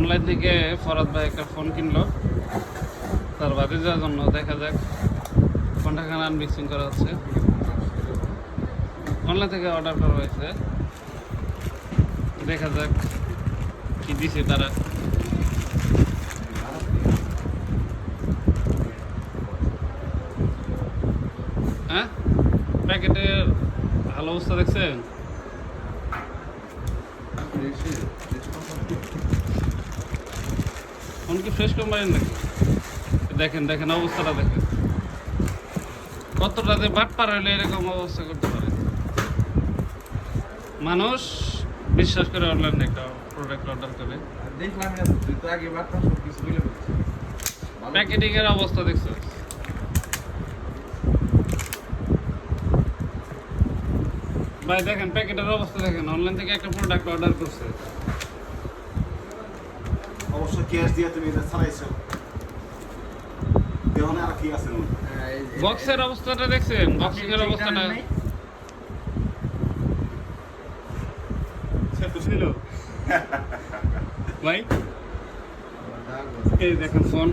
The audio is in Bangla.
অনলাইন থেকে ফরাদ ভাই একটা ফোন কিনলো তার বাড়ি যাওয়ার জন্য। দেখা যাক ফোনটা খান আনমিক্সিং করা হচ্ছে, অনলাইন থেকে অর্ডার করা হয়েছে। দেখা যাক কি দিছে তারা। হ্যাঁ, প্যাকেটের ভালো অবস্থা দেখছেন? ফোন কি ফ্রেশ কোম্পানির নাকি? দেখেন দেখেন অবস্থাটা দেখেন, কতটা যে বাট পার হইলে এরকম অবস্থা করতে পারে। মানুষ বিশ্বাস করে অনলাইনে একটা প্রোডাক্ট অর্ডার করে। দেখলাম না, তুই তো আগে বার্তা সব কিছু বলে বলছিস। প্যাকেটিং এর অবস্থা দেখছো? ভাই দেখেন প্যাকেটের অবস্থা দেখেন, অনলাইন থেকে একটা প্রোডাক্ট অর্ডার করছে। অবশ্য ক্যাশ দিয়ে তুমি এটা চালাইছো, দেহনে আর কি আছে মনে? বক্সের অবস্থাটা দেখছেন? বক্সিং এর অবস্থাটা সে তো ছিল। ভাই এই দেখেন ফোন